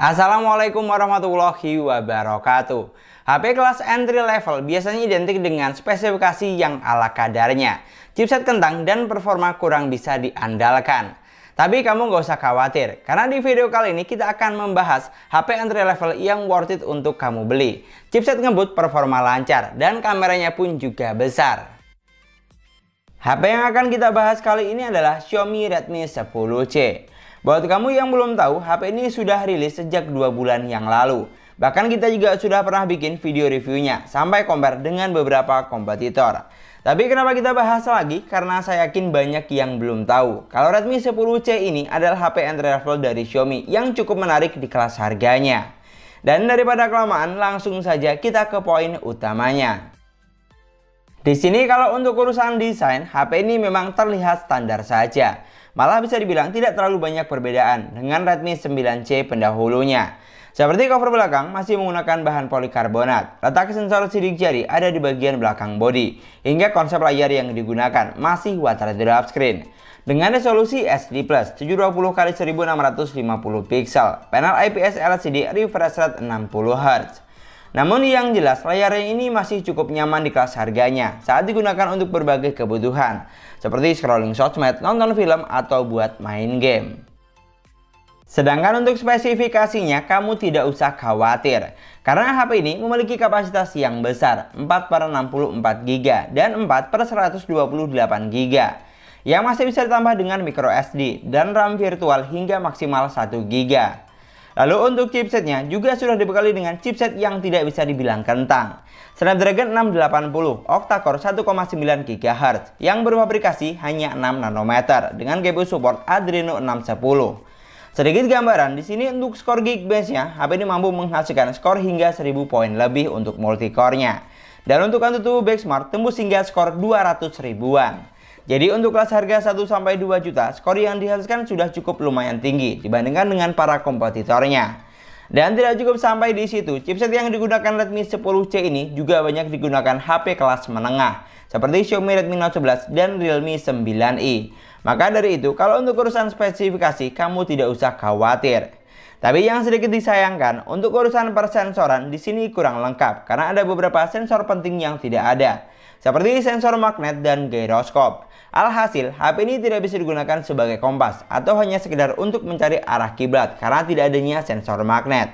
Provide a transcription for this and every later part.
Assalamualaikum warahmatullahi wabarakatuh. HP kelas entry level biasanya identik dengan spesifikasi yang ala kadarnya, chipset kentang dan performa kurang bisa diandalkan. Tapi kamu nggak usah khawatir, karena di video kali ini kita akan membahas HP entry level yang worth it untuk kamu beli. Chipset ngebut, performa lancar, dan kameranya pun juga besar. HP yang akan kita bahas kali ini adalah Xiaomi Redmi 10C. Buat kamu yang belum tahu, HP ini sudah rilis sejak 2 bulan yang lalu. Bahkan kita juga sudah pernah bikin video reviewnya, sampai compare dengan beberapa kompetitor. Tapi kenapa kita bahas lagi? Karena saya yakin banyak yang belum tahu kalau Redmi 10C ini adalah HP entry level dari Xiaomi yang cukup menarik di kelas harganya. Dan daripada kelamaan, langsung saja kita ke poin utamanya. Di sini kalau untuk urusan desain, HP ini memang terlihat standar saja. Malah bisa dibilang tidak terlalu banyak perbedaan dengan Redmi 9C pendahulunya. Seperti cover belakang masih menggunakan bahan polikarbonat, letak sensor sidik jari ada di bagian belakang bodi, hingga konsep layar yang digunakan masih water drop screen. Dengan resolusi SD+, 720x1650 pixel, panel IPS LCD refresh rate 60 Hz. Namun yang jelas layarnya ini masih cukup nyaman di kelas harganya saat digunakan untuk berbagai kebutuhan seperti scrolling sosmed, nonton film, atau buat main game. Sedangkan untuk spesifikasinya kamu tidak usah khawatir karena HP ini memiliki kapasitas yang besar 4/64GB dan 4/128GB yang masih bisa ditambah dengan microSD dan RAM virtual hingga maksimal 1GB. Lalu untuk chipsetnya juga sudah dibekali dengan chipset yang tidak bisa dibilang kentang. Snapdragon 680 octa-core 1,9 GHz yang berfabrikasi hanya 6 nanometer dengan GPU support Adreno 610. Sedikit gambaran di sini untuk skor Geekbench-nya, HP ini mampu menghasilkan skor hingga 1000 poin lebih untuk multicore-nya. Dan untuk AnTuTu benchmark tembus hingga skor 200 ribuan. Jadi untuk kelas harga 1-2 juta, skor yang dihasilkan sudah cukup lumayan tinggi dibandingkan dengan para kompetitornya. Dan tidak cukup sampai di situ, chipset yang digunakan Redmi 10C ini juga banyak digunakan HP kelas menengah seperti Xiaomi Redmi Note 11 dan Realme 9i. Maka dari itu, kalau untuk urusan spesifikasi kamu tidak usah khawatir. Tapi yang sedikit disayangkan, untuk urusan persensoran di sini kurang lengkap karena ada beberapa sensor penting yang tidak ada, seperti sensor magnet dan gyroskop. Alhasil, HP ini tidak bisa digunakan sebagai kompas atau hanya sekedar untuk mencari arah kiblat karena tidak adanya sensor magnet.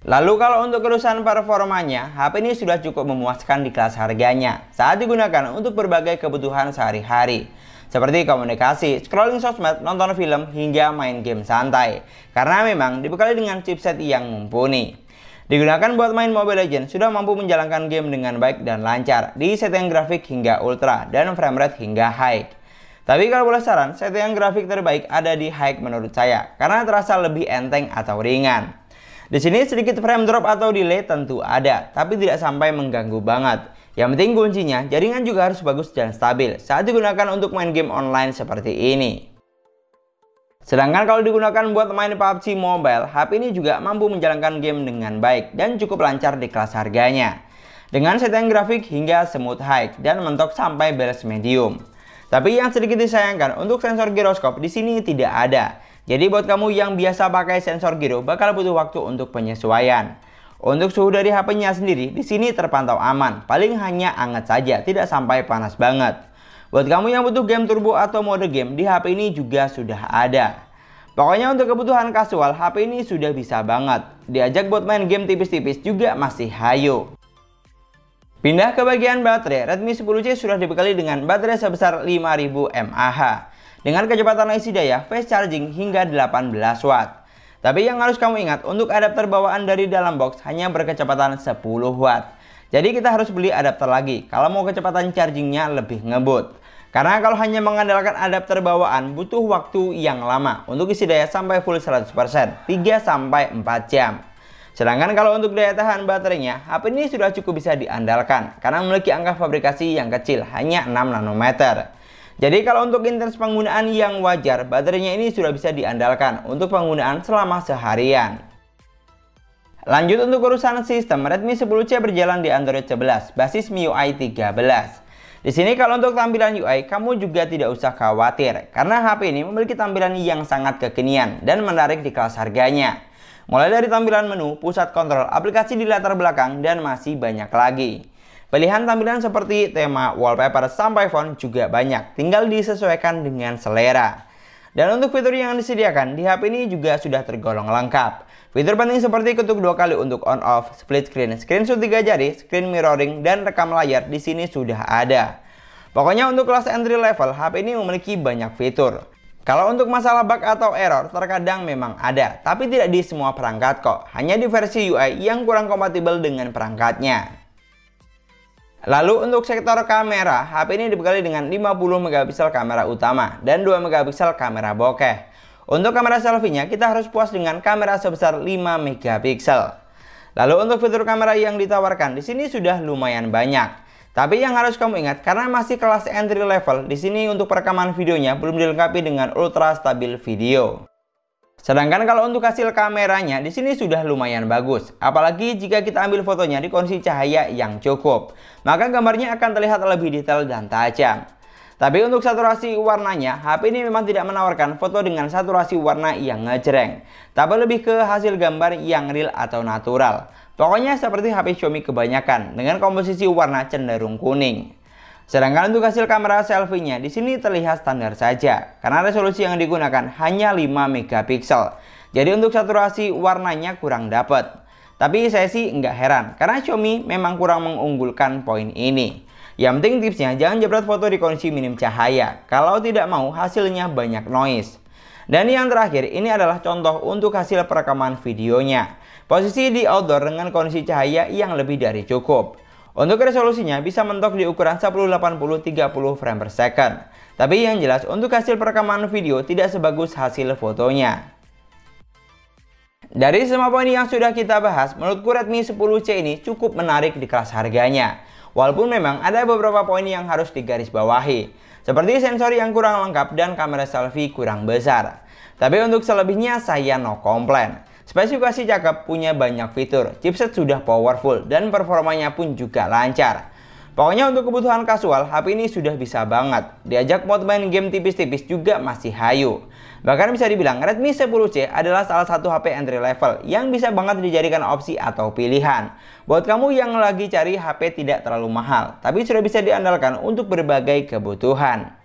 Lalu kalau untuk urusan performanya, HP ini sudah cukup memuaskan di kelas harganya saat digunakan untuk berbagai kebutuhan sehari-hari seperti komunikasi, scrolling sosmed, nonton film, hingga main game santai karena memang dibekali dengan chipset yang mumpuni. Digunakan buat main Mobile Legends, sudah mampu menjalankan game dengan baik dan lancar di setting grafik hingga ultra dan frame rate hingga high. Tapi kalau boleh saran, setting grafik terbaik ada di high menurut saya karena terasa lebih enteng atau ringan. Di sini sedikit frame drop atau delay tentu ada, tapi tidak sampai mengganggu banget. Yang penting kuncinya, jaringan juga harus bagus dan stabil saat digunakan untuk main game online seperti ini. Sedangkan kalau digunakan buat main PUBG Mobile, HP ini juga mampu menjalankan game dengan baik dan cukup lancar di kelas harganya. Dengan setting grafik hingga smooth high dan mentok sampai balance medium. Tapi yang sedikit disayangkan, untuk sensor gyroskop di sini tidak ada. Jadi buat kamu yang biasa pakai sensor gyro bakal butuh waktu untuk penyesuaian. Untuk suhu dari HP-nya sendiri di sini terpantau aman, paling hanya hangat saja, tidak sampai panas banget. Buat kamu yang butuh game turbo atau mode game, di HP ini juga sudah ada. Pokoknya untuk kebutuhan kasual, HP ini sudah bisa banget. Diajak buat main game tipis-tipis juga masih hayo. Pindah ke bagian baterai, Redmi 10C sudah dibekali dengan baterai sebesar 5000 mAh. Dengan kecepatan isi daya fast charging hingga 18 Watt. Tapi yang harus kamu ingat, untuk adapter bawaan dari dalam box hanya berkecepatan 10 Watt. Jadi kita harus beli adapter lagi kalau mau kecepatan chargingnya lebih ngebut. Karena kalau hanya mengandalkan adapter bawaan butuh waktu yang lama untuk isi daya sampai full 100%, 3-4 jam. Sedangkan kalau untuk daya tahan baterainya, HP ini sudah cukup bisa diandalkan karena memiliki angka fabrikasi yang kecil, hanya 6 nanometer. Jadi kalau untuk intens penggunaan yang wajar, baterainya ini sudah bisa diandalkan untuk penggunaan selama seharian. Lanjut untuk urusan sistem, Redmi 10C berjalan di Android 11, basis MIUI 13. Di sini kalau untuk tampilan UI, kamu juga tidak usah khawatir karena HP ini memiliki tampilan yang sangat kekinian dan menarik di kelas harganya. Mulai dari tampilan menu, pusat kontrol, aplikasi di latar belakang, dan masih banyak lagi. Pilihan tampilan seperti tema, wallpaper, sampai font juga banyak, tinggal disesuaikan dengan selera. Dan untuk fitur yang disediakan di HP ini juga sudah tergolong lengkap. Fitur penting seperti ketuk 2 kali untuk on off, split screen, screenshot 3 jari, screen mirroring, dan rekam layar di sini sudah ada. Pokoknya untuk kelas entry level, HP ini memiliki banyak fitur. Kalau untuk masalah bug atau error, terkadang memang ada, tapi tidak di semua perangkat kok. Hanya di versi UI yang kurang kompatibel dengan perangkatnya. Lalu untuk sektor kamera, HP ini dibekali dengan 50 megapiksel kamera utama dan 2 megapiksel kamera bokeh. Untuk kamera selfie-nya kita harus puas dengan kamera sebesar 5 megapiksel. Lalu untuk fitur kamera yang ditawarkan di sini sudah lumayan banyak. Tapi yang harus kamu ingat karena masih kelas entry level, di sini untuk perekaman videonya belum dilengkapi dengan ultra stabil video. Sedangkan kalau untuk hasil kameranya di sini sudah lumayan bagus, apalagi jika kita ambil fotonya di kondisi cahaya yang cukup, maka gambarnya akan terlihat lebih detail dan tajam. Tapi untuk saturasi warnanya, HP ini memang tidak menawarkan foto dengan saturasi warna yang ngejreng, tapi lebih ke hasil gambar yang real atau natural. Pokoknya seperti HP Xiaomi kebanyakan dengan komposisi warna cenderung kuning. Sedangkan untuk hasil kamera selfie-nya di sini terlihat standar saja karena resolusi yang digunakan hanya 5 megapiksel. Jadi untuk saturasi warnanya kurang dapat. Tapi saya sih nggak heran karena Xiaomi memang kurang mengunggulkan poin ini. Yang penting tipsnya jangan jepret foto di kondisi minim cahaya. Kalau tidak mau hasilnya banyak noise. Dan yang terakhir ini adalah contoh untuk hasil perekaman videonya. Posisi di outdoor dengan kondisi cahaya yang lebih dari cukup. Untuk resolusinya bisa mentok di ukuran 1080-30 frame per second. Tapi yang jelas untuk hasil perekaman video tidak sebagus hasil fotonya. Dari semua poin yang sudah kita bahas, menurutku Redmi 10C ini cukup menarik di kelas harganya. Walaupun memang ada beberapa poin yang harus digarisbawahi. Seperti sensor yang kurang lengkap dan kamera selfie kurang besar. Tapi untuk selebihnya saya no komplain. Spesifikasi cakep, punya banyak fitur, chipset sudah powerful, dan performanya pun juga lancar. Pokoknya untuk kebutuhan kasual, HP ini sudah bisa banget. Diajak mod main game tipis-tipis juga masih hayu. Bahkan bisa dibilang Redmi 10C adalah salah satu HP entry level yang bisa banget dijadikan opsi atau pilihan. Buat kamu yang lagi cari HP tidak terlalu mahal, tapi sudah bisa diandalkan untuk berbagai kebutuhan.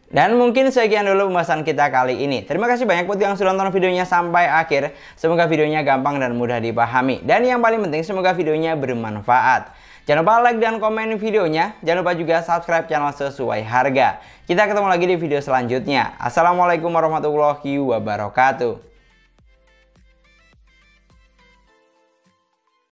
Dan mungkin sekian dulu pembahasan kita kali ini. Terima kasih banyak buat yang sudah nonton videonya sampai akhir. Semoga videonya gampang dan mudah dipahami. Dan yang paling penting semoga videonya bermanfaat. Jangan lupa like dan komen videonya. Jangan lupa juga subscribe channel sesuai harga. Kita ketemu lagi di video selanjutnya. Assalamualaikum warahmatullahi wabarakatuh.